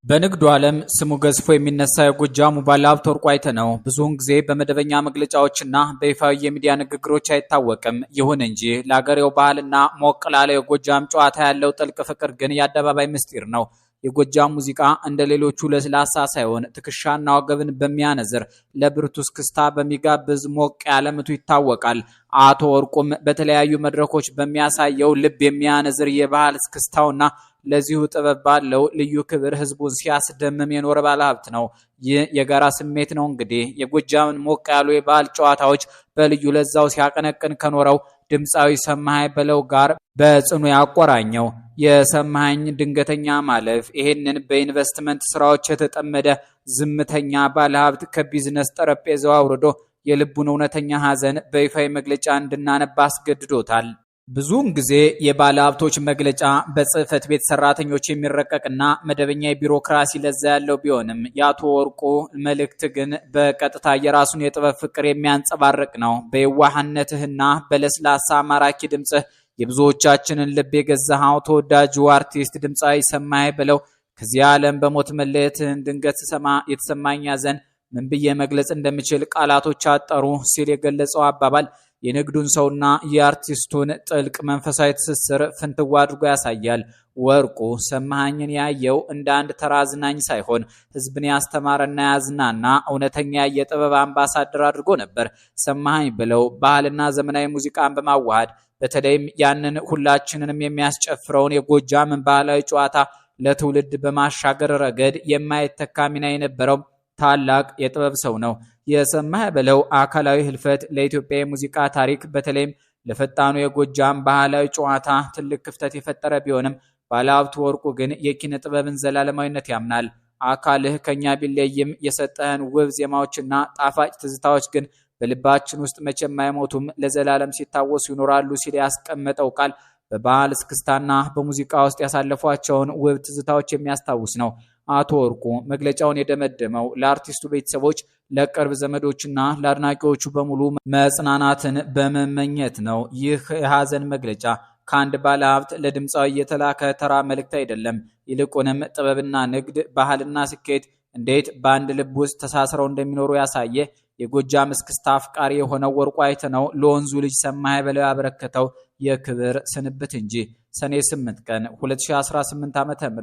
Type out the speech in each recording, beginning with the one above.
በንግዱ ዓለም ስሙ ገዝፎ የሚነሳ የጎጃሙ ባለሀብት ወርቁ አይተነው ብዙውን ጊዜ በመደበኛ መግለጫዎችና በይፋዊ የሚዲያ ንግግሮች አይታወቅም። ይሁን እንጂ ለአገሬው ባህልና ሞቅ ላለ የጎጃም ጨዋታ ያለው ጥልቅ ፍቅር ግን የአደባባይ ምስጢር ነው። የጎጃም ሙዚቃ እንደ ሌሎቹ ለስላሳ ሳይሆን ትከሻና ወገብን በሚያነዝር ለብርቱ እስክስታ በሚጋብዝ ሞቅ ያለ ምቱ ይታወቃል። አቶ ወርቁም በተለያዩ መድረኮች በሚያሳየው ልብ የሚያነዝር የባህል እስክስታውና ለዚሁ ጥበብ ባለው ልዩ ክብር ህዝቡን ሲያስደምም የኖረ ባለሀብት ነው። ይህ የጋራ ስሜት ነው እንግዲህ የጎጃምን ሞቅ ያሉ የባህል ጨዋታዎች በልዩ ለዛው ሲያቀነቅን ከኖረው ድምፃዊ ሰማሃኝ በለው ጋር በጽኑ ያቆራኘው። የሰማሃኝ ድንገተኛ ማለፍ ይሄንን በኢንቨስትመንት ስራዎች የተጠመደ ዝምተኛ ባለሀብት ከቢዝነስ ጠረጴዛው አውርዶ የልቡን እውነተኛ ሐዘን በይፋዊ መግለጫ እንድናነባ አስገድዶታል። ብዙውን ጊዜ የባለ ሀብቶች መግለጫ በጽህፈት ቤት ሰራተኞች የሚረቀቅና መደበኛ የቢሮክራሲ ለዛ ያለው ቢሆንም የአቶ ወርቁ መልእክት ግን በቀጥታ የራሱን የጥበብ ፍቅር የሚያንጸባርቅ ነው። በየዋህነትህና በለስላሳ ማራኪ ድምጽህ የብዙዎቻችንን ልብ የገዛኸው ተወዳጁ አርቲስት ድምፃዊ ሰማሃኝ በለው ከዚህ ዓለም በሞት መለየትህን ድንገት ስሰማ የተሰማኝ ሐዘን ምን ብዬ መግለጽ እንደምችል ቃላቶች አጠሩ ሲል የገለጸው አባባል የንግዱን ሰውና የአርቲስቱን ጥልቅ መንፈሳዊ ትስስር ፍንትው አድርጎ ያሳያል። ወርቁ ሰማሃኝን ያየው እንደ አንድ ተራ አዝናኝ ሳይሆን ህዝብን ያስተማረና ያዝናና እውነተኛ የጥበብ አምባሳደር አድርጎ ነበር። ሰማሃኝ በለው ባህልና ዘመናዊ ሙዚቃን በማዋሃድ በተለይም ያንን ሁላችንንም የሚያስጨፍረውን የጎጃምን ባህላዊ ጨዋታ ለትውልድ በማሻገር ረገድ የማይተካ ሚና የነበረው ታላቅ የጥበብ ሰው ነው። የሰማሃኝ በለው አካላዊ ህልፈት ለኢትዮጵያ የሙዚቃ ታሪክ በተለይም ለፈጣኑ የጎጃም ባህላዊ ጨዋታ ትልቅ ክፍተት የፈጠረ ቢሆንም ባለሀብቱ ወርቁ ግን የኪነ ጥበብን ዘላለማዊነት ያምናል። አካልህ ከኛ ቢለይም የሰጠህን ውብ ዜማዎችና ጣፋጭ ትዝታዎች ግን በልባችን ውስጥ መቼም አይሞቱም፣ ለዘላለም ሲታወሱ ይኖራሉ ሲል ያስቀመጠው ቃል በባህል እስክስታና በሙዚቃ ውስጥ ያሳለፏቸውን ውብ ትዝታዎች የሚያስታውስ ነው። አቶ ወርቁ መግለጫውን የደመደመው ለአርቲስቱ ቤተሰቦች፣ ለቅርብ ዘመዶችና ለአድናቂዎቹ በሙሉ መጽናናትን በመመኘት ነው። ይህ የሐዘን መግለጫ ከአንድ ባለሀብት ለድምፃዊ የተላከ ተራ መልእክት አይደለም። ይልቁንም ጥበብና ንግድ፣ ባህልና ስኬት እንዴት በአንድ ልብ ውስጥ ተሳስረው እንደሚኖሩ ያሳየ የጎጃም እስክስታ አፍቃሪ የሆነው ወርቁ አይተነው ለወንዙ ልጅ ሰማሃኝ በለው ያበረከተው የክብር ስንብት እንጂ። ሰኔ 8 ቀን 2018 ዓ.ም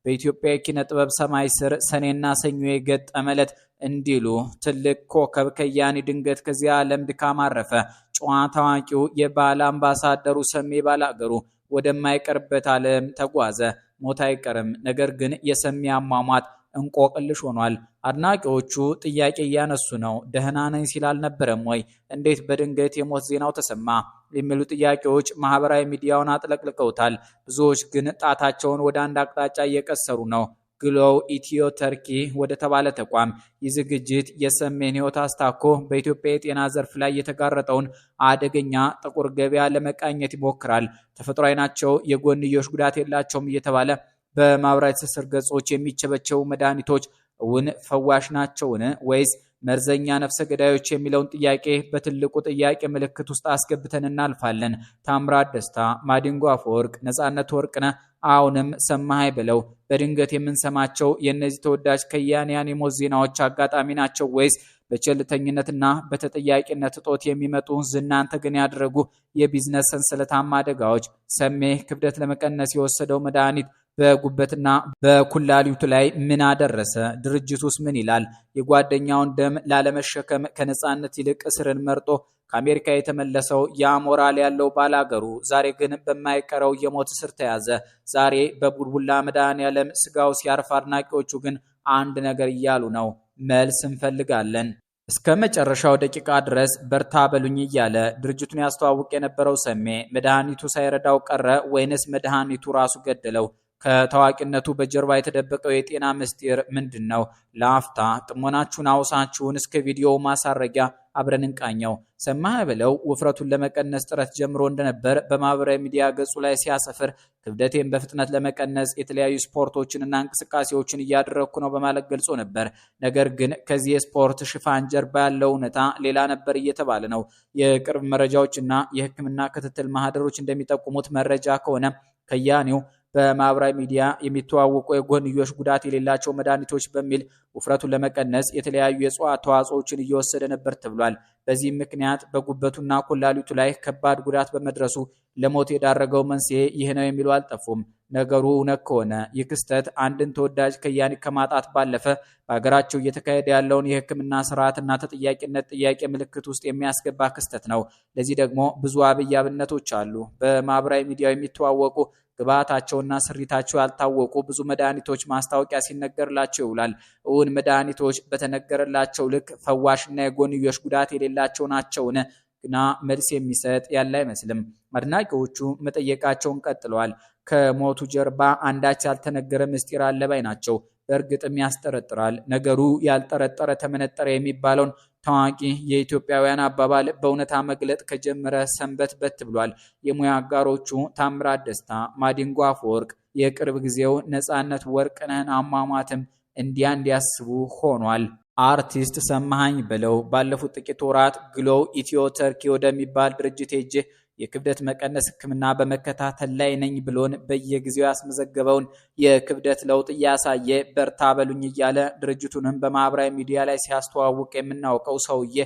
በኢትዮጵያ የኪነ ጥበብ ሰማይ ስር ሰኔና ሰኞ የገጠመለት እንዲሉ ትልቅ ኮከብ ከያኒ ድንገት ከዚያ ዓለም ድካም አረፈ። ጨዋታ አዋቂው የባህል አምባሳደሩ ሰሜ ባላገሩ ወደማይቀርበት ዓለም ተጓዘ። ሞት አይቀርም፣ ነገር ግን የሰሜ አሟሟት እንቆቅልሽ ሆኗል። አድናቂዎቹ ጥያቄ እያነሱ ነው። ደህና ነኝ ሲል አልነበረም ወይ? እንዴት በድንገት የሞት ዜናው ተሰማ? የሚሉ ጥያቄዎች ማህበራዊ ሚዲያውን አጥለቅልቀውታል። ብዙዎች ግን ጣታቸውን ወደ አንድ አቅጣጫ እየቀሰሩ ነው። ግሎው ኢትዮ ተርኪ ወደ ተባለ ተቋም ይህ ዝግጅት የሰሜን ህይወት አስታኮ በኢትዮጵያ የጤና ዘርፍ ላይ የተጋረጠውን አደገኛ ጥቁር ገበያ ለመቃኘት ይሞክራል። ተፈጥሯዊ ናቸው፣ የጎንዮሽ ጉዳት የላቸውም እየተባለ በማህበራዊ ትስስር ገጾች የሚቸበቸቡ መድኃኒቶች እውን ፈዋሽ ናቸውን ወይስ መርዘኛ ነፍሰ ገዳዮች የሚለውን ጥያቄ በትልቁ ጥያቄ ምልክት ውስጥ አስገብተን እናልፋለን። ታምራት ደስታ፣ ማዲንጎ አፈወርቅ፣ ነጻነት ወርቅነህ፣ አሁንም ሰማሃኝ በለው በድንገት የምንሰማቸው የእነዚህ ተወዳጅ ከያንያን የሞት ዜናዎች አጋጣሚ ናቸው ወይስ በቸልተኝነትና በተጠያቂነት እጦት የሚመጡ ዝናን ተገን ያደረጉ የቢዝነስ ሰንሰለታማ አደጋዎች? ሰሜ ክብደት ለመቀነስ የወሰደው መድኃኒት በጉበትና በኩላሊቱ ላይ ምን አደረሰ? ድርጅቱስ ምን ይላል? የጓደኛውን ደም ላለመሸከም ከነጻነት ይልቅ እስርን መርጦ ከአሜሪካ የተመለሰው የሞራል ያለው ባላገሩ ዛሬ ግን በማይቀረው የሞት እስር ተያዘ። ዛሬ በቡልቡላ መድኃኔዓለም ስጋው ሲያርፍ አድናቂዎቹ ግን አንድ ነገር እያሉ ነው። መልስ እንፈልጋለን። እስከ መጨረሻው ደቂቃ ድረስ በርታ በሉኝ እያለ ድርጅቱን ያስተዋውቅ የነበረው ሰሜ መድኃኒቱ ሳይረዳው ቀረ ወይንስ መድኃኒቱ ራሱ ገደለው? ከታዋቂነቱ በጀርባ የተደበቀው የጤና ምስጢር ምንድን ነው? ለአፍታ ጥሞናችሁን አውሳችሁን እስከ ቪዲዮው ማሳረጊያ አብረን እንቃኘው። ሰማሃኝ በለው ውፍረቱን ለመቀነስ ጥረት ጀምሮ እንደነበር በማህበራዊ ሚዲያ ገጹ ላይ ሲያሰፍር ክብደቴን በፍጥነት ለመቀነስ የተለያዩ ስፖርቶችንና እንቅስቃሴዎችን እያደረግኩ ነው በማለት ገልጾ ነበር። ነገር ግን ከዚህ የስፖርት ሽፋን ጀርባ ያለው እውነታ ሌላ ነበር እየተባለ ነው። የቅርብ መረጃዎችና የሕክምና ክትትል ማህደሮች እንደሚጠቁሙት መረጃ ከሆነ ከያኔው በማህበራዊ ሚዲያ የሚተዋወቁ የጎንዮሽ ጉዳት የሌላቸው መድኃኒቶች በሚል ውፍረቱን ለመቀነስ የተለያዩ የእጽዋት ተዋጽኦችን እየወሰደ ነበር ተብሏል። በዚህም ምክንያት በጉበቱና ኩላሊቱ ላይ ከባድ ጉዳት በመድረሱ ለሞት የዳረገው መንስኤ ይህ ነው የሚሉ አልጠፉም። ነገሩ እውነት ከሆነ ይህ ክስተት አንድን ተወዳጅ ከያኒ ከማጣት ባለፈ በሀገራቸው እየተካሄደ ያለውን የሕክምና ስርዓትና ተጠያቂነት ጥያቄ ምልክት ውስጥ የሚያስገባ ክስተት ነው። ለዚህ ደግሞ ብዙ አብይ አብነቶች አሉ። በማህበራዊ ሚዲያው የሚተዋወቁ ግብዓታቸውና ስሪታቸው ያልታወቁ ብዙ መድኃኒቶች ማስታወቂያ ሲነገርላቸው ይውላል። እውን መድኃኒቶች በተነገረላቸው ልክ ፈዋሽና የጎንዮሽ ጉዳት የሌላቸው ናቸውን? ግና መልስ የሚሰጥ ያለ አይመስልም። አድናቂዎቹ መጠየቃቸውን ቀጥለዋል። ከሞቱ ጀርባ አንዳች ያልተነገረ ምስጢር አለ ባይ ናቸው። በእርግጥም ያስጠረጥራል። ነገሩ ያልጠረጠረ ተመነጠረ የሚባለውን ታዋቂ የኢትዮጵያውያን አባባል በእውነታ መግለጥ ከጀመረ ሰንበት በት ብሏል። የሙያ አጋሮቹ ታምራት ደስታ፣ ማዲንጎ አፈወርቅ፣ የቅርብ ጊዜው ነፃነት ወርቅነህን አሟሟትም እንዲያስቡ ሆኗል። አርቲስት ሰማሃኝ በለው ባለፉት ጥቂት ወራት ግሎው ኢትዮ ተርኪ ወደሚባል ድርጅት ሄጄ የክብደት መቀነስ ሕክምና በመከታተል ላይ ነኝ ብሎን በየጊዜው ያስመዘገበውን የክብደት ለውጥ እያሳየ በርታ በሉኝ እያለ ድርጅቱንም በማህበራዊ ሚዲያ ላይ ሲያስተዋውቅ የምናውቀው ሰውዬ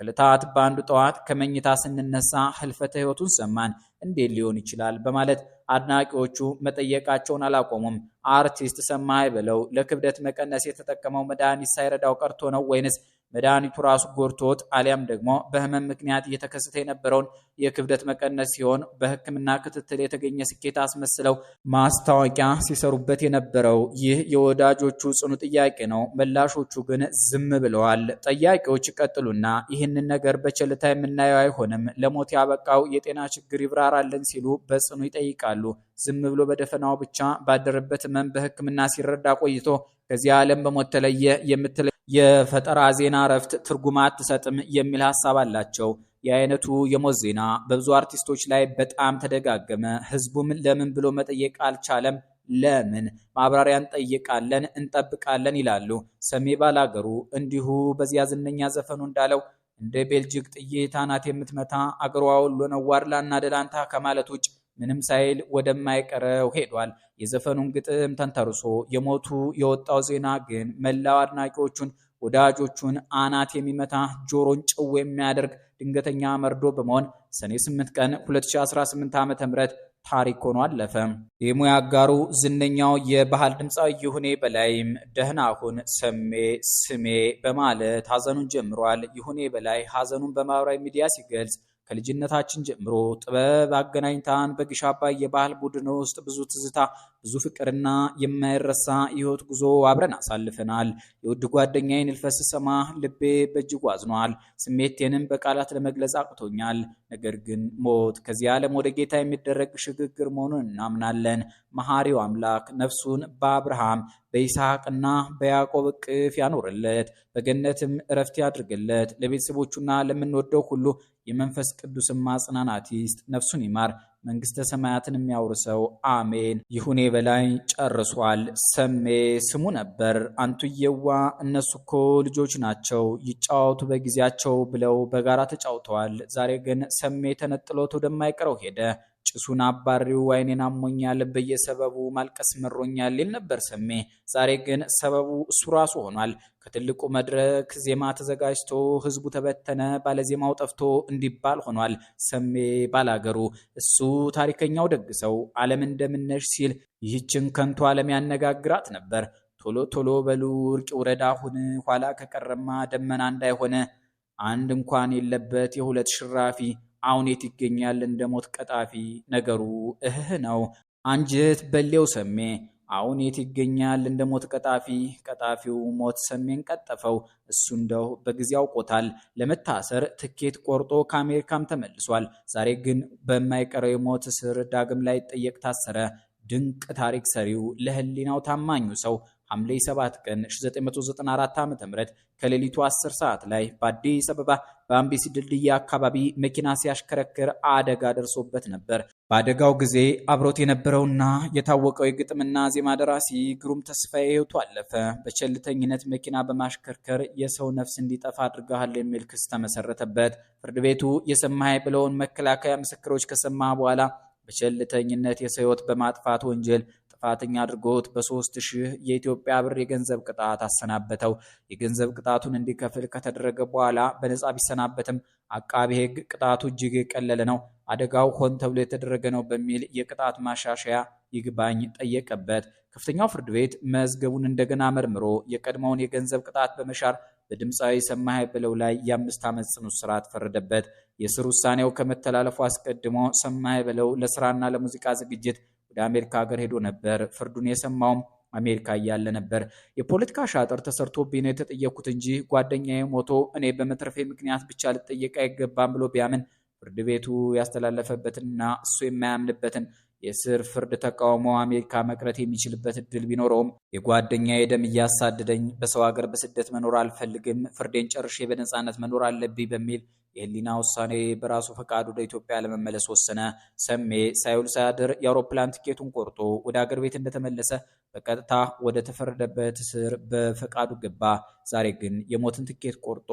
ከዕለታት በአንዱ ጠዋት ከመኝታ ስንነሳ ህልፈተ ህይወቱን ሰማን። እንዴት ሊሆን ይችላል በማለት አድናቂዎቹ መጠየቃቸውን አላቆሙም። አርቲስት ሰማሃኝ በለው ለክብደት መቀነስ የተጠቀመው መድኃኒት ሳይረዳው ቀርቶ ነው ወይንስ መድኃኒቱ ራሱ ጎድቶት አሊያም ደግሞ በህመም ምክንያት እየተከሰተ የነበረውን የክብደት መቀነስ ሲሆን በሕክምና ክትትል የተገኘ ስኬት አስመስለው ማስታወቂያ ሲሰሩበት የነበረው? ይህ የወዳጆቹ ጽኑ ጥያቄ ነው። ምላሾቹ ግን ዝም ብለዋል። ጠያቂዎች ቀጥሉና ይህንን ነገር በቸልታ የምናየው አይሆንም፣ ለሞት ያበቃው የጤና ችግር ይብራራልን ሲሉ በጽኑ ይጠይቃሉ። ዝም ብሎ በደፈናው ብቻ ባደረበት ህመም በሕክምና ሲረዳ ቆይቶ ከዚህ ዓለም በሞት ተለየ የምትል የፈጠራ ዜና እረፍት ትርጉም አትሰጥም የሚል ሐሳብ አላቸው። የአይነቱ የሞት ዜና በብዙ አርቲስቶች ላይ በጣም ተደጋገመ። ህዝቡም ለምን ብሎ መጠየቅ አልቻለም። ለምን ማብራሪያ እንጠይቃለን እንጠብቃለን ይላሉ። ሰሜ ባላገሩ እንዲሁ በዚያ ዝነኛ ዘፈኑ እንዳለው እንደ ቤልጅግ ጥይት አናት የምትመታ አገሯ ሁሉ ነው ዋርላና ደላንታ ከማለት ውጭ ምንም ሳይል ወደማይቀረው ሄዷል። የዘፈኑን ግጥም ተንተርሶ የሞቱ የወጣው ዜና ግን መላው አድናቂዎቹን ወዳጆቹን አናት የሚመታ ጆሮን ጭው የሚያደርግ ድንገተኛ መርዶ በመሆን ሰኔ 8 ቀን 2018 ዓ.ም ታሪክ ሆኖ አለፈ። የሙያ አጋሩ ዝነኛው የባህል ድምፃዊ ይሁኔ በላይም ደህና ሁን ሰሜ ስሜ በማለት ሀዘኑን ጀምሯል። ይሁኔ በላይ ሀዘኑን በማህበራዊ ሚዲያ ሲገልጽ ከልጅነታችን ጀምሮ ጥበብ አገናኝታን በግሽ አባይ የባህል ቡድን ውስጥ ብዙ ትዝታ፣ ብዙ ፍቅርና የማይረሳ የህይወት ጉዞ አብረን አሳልፈናል። የውድ ጓደኛዬን ህልፈት ስሰማ ልቤ በእጅጉ አዝኗል። ስሜቴንም በቃላት ለመግለጽ አቅቶኛል። ነገር ግን ሞት ከዚህ ዓለም ወደ ጌታ የሚደረግ ሽግግር መሆኑን እናምናለን። መሐሪው አምላክ ነፍሱን በአብርሃም በይስሐቅና በያዕቆብ እቅፍ ያኖርለት፣ በገነትም እረፍት ያድርግለት። ለቤተሰቦቹና ለምንወደው ሁሉ የመንፈስ ቅዱስን ማጽናናት ይስጥ። ነፍሱን ይማር፣ መንግስተ ሰማያትን የሚያወርሰው አሜን። ይሁኔ በላይ ጨርሷል። ሰሜ ስሙ ነበር። አንቱየዋ እነሱ እኮ ልጆች ናቸው ይጫወቱ በጊዜያቸው ብለው በጋራ ተጫውተዋል። ዛሬ ግን ሰሜ ተነጥሎት ወደማይቀረው ሄደ። ጭሱን አባሪው አይኔን አሞኛል፣ በየሰበቡ ማልቀስ መሮኛል ይል ነበር ሰሜ። ዛሬ ግን ሰበቡ እሱ ራሱ ሆኗል። ከትልቁ መድረክ ዜማ ተዘጋጅቶ ህዝቡ ተበተነ፣ ባለዜማው ጠፍቶ እንዲባል ሆኗል። ሰሜ ባላገሩ እሱ ታሪከኛው ደግሰው ዓለም እንደምነሽ ሲል ይህችን ከንቱ ዓለም ያነጋግራት ነበር። ቶሎ ቶሎ በሉ እርቅ ውረድ አሁን፣ ኋላ ከቀረማ ደመና እንዳይሆነ፣ አንድ እንኳን የለበት የሁለት ሽራፊ፣ አሁን የት ይገኛል እንደ ሞት ቀጣፊ። ነገሩ እህ ነው አንጀት በሌው ሰሜ፣ አሁን የት ይገኛል እንደ ሞት ቀጣፊ። ቀጣፊው ሞት ሰሜን ቀጠፈው፣ እሱ እንደው በጊዜ አውቆታል። ለመታሰር ትኬት ቆርጦ ከአሜሪካም ተመልሷል። ዛሬ ግን በማይቀረው የሞት እስር ዳግም ላይ ጠየቅ ታሰረ። ድንቅ ታሪክ ሰሪው ለህሊናው ታማኙ ሰው ሐምሌ 7 ቀን 1994 ዓ.ም ከሌሊቱ 10 ሰዓት ላይ በአዲስ አበባ በአምቢሲ ድልድይ አካባቢ መኪና ሲያሽከረክር አደጋ ደርሶበት ነበር። በአደጋው ጊዜ አብሮት የነበረውና የታወቀው የግጥምና ዜማ ደራሲ ግሩም ተስፋዬ ሕይወቱ አለፈ። በቸልተኝነት መኪና በማሽከርከር የሰው ነፍስ እንዲጠፋ አድርገሃል የሚል ክስ ተመሰረተበት። ፍርድ ቤቱ የሰማኸኝ ብለውን መከላከያ ምስክሮች ከሰማ በኋላ በቸልተኝነት የሰው ሕይወት በማጥፋት ወንጀል ጥፋተኛ አድርጎት በ3000 የኢትዮጵያ ብር የገንዘብ ቅጣት አሰናበተው። የገንዘብ ቅጣቱን እንዲከፍል ከተደረገ በኋላ በነጻ ቢሰናበትም አቃቤ ሕግ ቅጣቱ እጅግ የቀለለ ነው፣ አደጋው ሆን ተብሎ የተደረገ ነው በሚል የቅጣት ማሻሻያ ይግባኝ ጠየቀበት። ከፍተኛው ፍርድ ቤት መዝገቡን እንደገና መርምሮ የቀድሞውን የገንዘብ ቅጣት በመሻር በድምፃዊ ሰማሃይ በለው ላይ የ5 ዓመት ጽኑ እስራት ፈረደበት። የስር ውሳኔው ከመተላለፉ አስቀድሞ ሰማሃይ በለው ለስራና ለሙዚቃ ዝግጅት ወደ አሜሪካ ሀገር ሄዶ ነበር። ፍርዱን የሰማውም አሜሪካ እያለ ነበር። የፖለቲካ ሻጥር ተሰርቶብኝ ነው የተጠየቅኩት እንጂ ጓደኛዬ ሞቶ እኔ በመትረፌ ምክንያት ብቻ ልጠየቅ አይገባም ብሎ ቢያምን ፍርድ ቤቱ ያስተላለፈበትንና እሱ የማያምንበትን የስር ፍርድ ተቃውሞ አሜሪካ መቅረት የሚችልበት እድል ቢኖረውም የጓደኛዬ ደም እያሳደደኝ በሰው ሀገር በስደት መኖር አልፈልግም፣ ፍርዴን ጨርሼ በነፃነት መኖር አለብኝ በሚል የህሊና ውሳኔ በራሱ ፈቃድ ወደ ኢትዮጵያ ለመመለስ ወሰነ። ሰሜ ሳይውል ሳያድር የአውሮፕላን ቲኬቱን ቆርጦ ወደ አገር ቤት እንደተመለሰ በቀጥታ ወደ ተፈረደበት እስር በፈቃዱ ገባ። ዛሬ ግን የሞትን ቲኬት ቆርጦ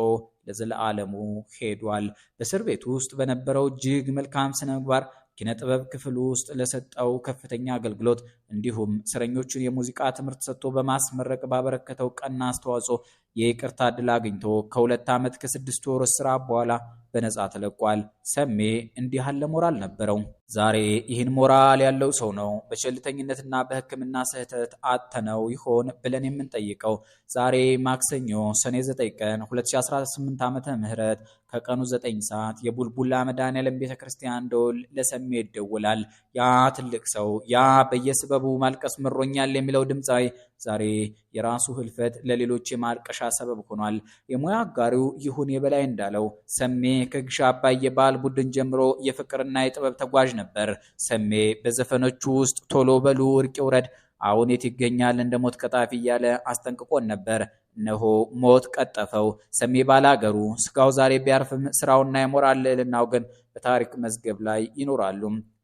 ለዘለዓለሙ ሄዷል። በእስር ቤት ውስጥ በነበረው እጅግ መልካም ስነ ምግባር ኪነ ጥበብ ክፍል ውስጥ ለሰጠው ከፍተኛ አገልግሎት እንዲሁም እስረኞቹን የሙዚቃ ትምህርት ሰጥቶ በማስመረቅ ባበረከተው ቀና አስተዋጽኦ የይቅርታ ዕድል አግኝቶ ከ2 ዓመት ከ6 ወር እስራት በኋላ በነፃ ተለቋል። ሰሜ እንዲህ ያለ ሞራል ነበረው። ዛሬ ይህን ሞራል ያለው ሰው ነው በቸልተኝነትና በሕክምና ስህተት አጥተነው ይሆን ብለን የምንጠይቀው። ዛሬ ማክሰኞ ሰኔ 9 ቀን 2018 ዓመተ ምህረት ከቀኑ 9 ሰዓት የቡልቡላ መድኃኔዓለም ቤተክርስቲያን ደወል ለሰሜ ይደወላል። ያ ትልቅ ሰው፣ ያ በየስበቡ ማልቀስ መሮኛል የሚለው ድምፃዊ ዛሬ የራሱ ህልፈት ለሌሎች የማልቀሻ ሰበብ ሆኗል። የሙያ አጋሪው ይሁን የበላይ እንዳለው ሰሜ ከግሽ አባይ የባህል ቡድን ጀምሮ የፍቅርና የጥበብ ተጓዥ ነበር። ሰሜ በዘፈኖቹ ውስጥ ቶሎ በሉ እርቅ ይውረድ፣ አሁን የት ይገኛል እንደ ሞት ቀጣፊ እያለ አስጠንቅቆን ነበር። እነሆ ሞት ቀጠፈው። ሰሜ ባላገሩ ስጋው ዛሬ ቢያርፍም ስራውና የሞራል ልዕልናው ግን በታሪክ መዝገብ ላይ ይኖራሉ።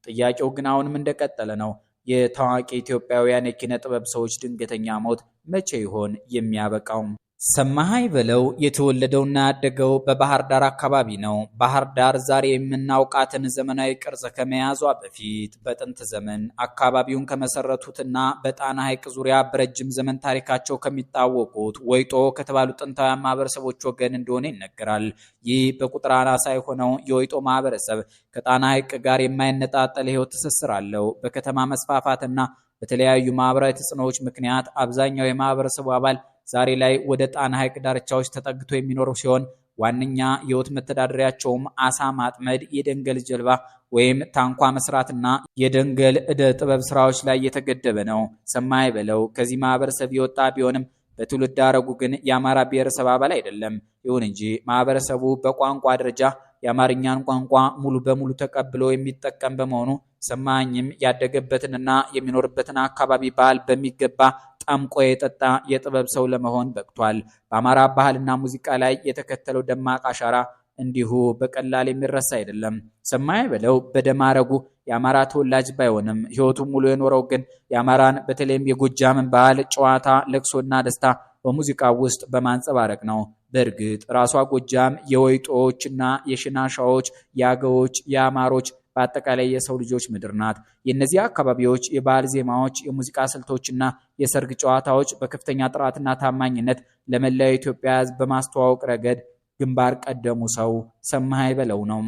ጥያቄው ግን አሁንም እንደቀጠለ ነው። የታዋቂ ኢትዮጵያውያን የኪነ ጥበብ ሰዎች ድንገተኛ ሞት መቼ ይሆን የሚያበቃው? ሰማሃይ በለው የተወለደውና ያደገው በባህር ዳር አካባቢ ነው። ባህር ዳር ዛሬ የምናውቃትን ዘመናዊ ቅርጽ ከመያዟ በፊት በጥንት ዘመን አካባቢውን ከመሰረቱትና በጣና ሐይቅ ዙሪያ በረጅም ዘመን ታሪካቸው ከሚታወቁት ወይጦ ከተባሉ ጥንታውያን ማህበረሰቦች ወገን እንደሆነ ይነገራል። ይህ በቁጥር አናሳ የሆነው የወይጦ ማህበረሰብ ከጣና ሐይቅ ጋር የማይነጣጠል ሕይወት ትስስር አለው። በከተማ መስፋፋትና በተለያዩ ማህበራዊ ተጽዕኖዎች ምክንያት አብዛኛው የማህበረሰቡ አባል ዛሬ ላይ ወደ ጣና ሐይቅ ዳርቻዎች ተጠግቶ የሚኖሩ ሲሆን ዋነኛ የህይወት መተዳደሪያቸውም አሳ ማጥመድ፣ የደንገል ጀልባ ወይም ታንኳ መስራትና የደንገል ዕደ ጥበብ ስራዎች ላይ የተገደበ ነው። ሰማሃይ በለው ከዚህ ማህበረሰብ የወጣ ቢሆንም በትውልድ ሐረጉ ግን የአማራ ብሔረሰብ አባል አይደለም። ይሁን እንጂ ማህበረሰቡ በቋንቋ ደረጃ የአማርኛን ቋንቋ ሙሉ በሙሉ ተቀብሎ የሚጠቀም በመሆኑ ሰማሃኝም ያደገበትንና የሚኖርበትን አካባቢ ባህል በሚገባ ጠምቆ የጠጣ የጥበብ ሰው ለመሆን በቅቷል። በአማራ ባህልና ሙዚቃ ላይ የተከተለው ደማቅ አሻራ እንዲሁ በቀላል የሚረሳ አይደለም። ሰማሃይ በለው በደም ሐረጉ የአማራ ተወላጅ ባይሆንም ህይወቱ ሙሉ የኖረው ግን የአማራን በተለይም የጎጃምን ባህል፣ ጨዋታ፣ ለቅሶና ደስታ በሙዚቃ ውስጥ በማንጸባረቅ ነው። በእርግጥ ራሷ ጎጃም የወይጦችና የሽናሻዎች፣ የአገዎች፣ የአማሮች በአጠቃላይ የሰው ልጆች ምድር ናት። የእነዚህ አካባቢዎች የባህል ዜማዎች፣ የሙዚቃ ስልቶችና የሰርግ ጨዋታዎች በከፍተኛ ጥራትና ታማኝነት ለመላው ኢትዮጵያ ሕዝብ በማስተዋወቅ ረገድ ግንባር ቀደሙ ሰው ሰማሃይ በለው ነው።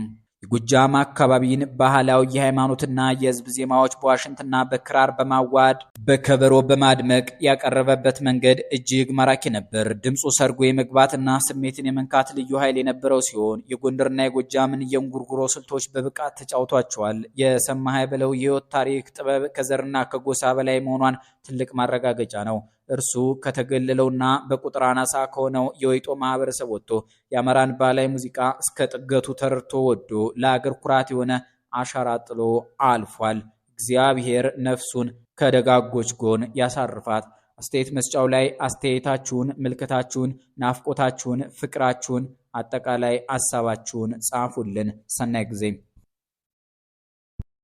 የጎጃም አካባቢን ባህላዊ የሃይማኖትና የህዝብ ዜማዎች በዋሽንትና በክራር በማዋድ በከበሮ በማድመቅ ያቀረበበት መንገድ እጅግ ማራኪ ነበር። ድምፁ ሰርጎ የመግባትና ስሜትን የመንካት ልዩ ኃይል የነበረው ሲሆን የጎንደርና የጎጃምን የእንጉርጉሮ ስልቶች በብቃት ተጫውቷቸዋል። የሰማሃይ በለው የህይወት ታሪክ ጥበብ ከዘርና ከጎሳ በላይ መሆኗን ትልቅ ማረጋገጫ ነው። እርሱ ከተገለለውና በቁጥር አናሳ ከሆነው የወይጦ ማህበረሰብ ወጥቶ የአማራን ባህላዊ ሙዚቃ እስከ ጥገቱ ተረድቶ ወዶ ለአገር ኩራት የሆነ አሻራ ጥሎ አልፏል። እግዚአብሔር ነፍሱን ከደጋጎች ጎን ያሳርፋት። አስተያየት መስጫው ላይ አስተያየታችሁን፣ ምልከታችሁን፣ ናፍቆታችሁን፣ ፍቅራችሁን፣ አጠቃላይ ሐሳባችሁን ጻፉልን። ሰናይ ጊዜ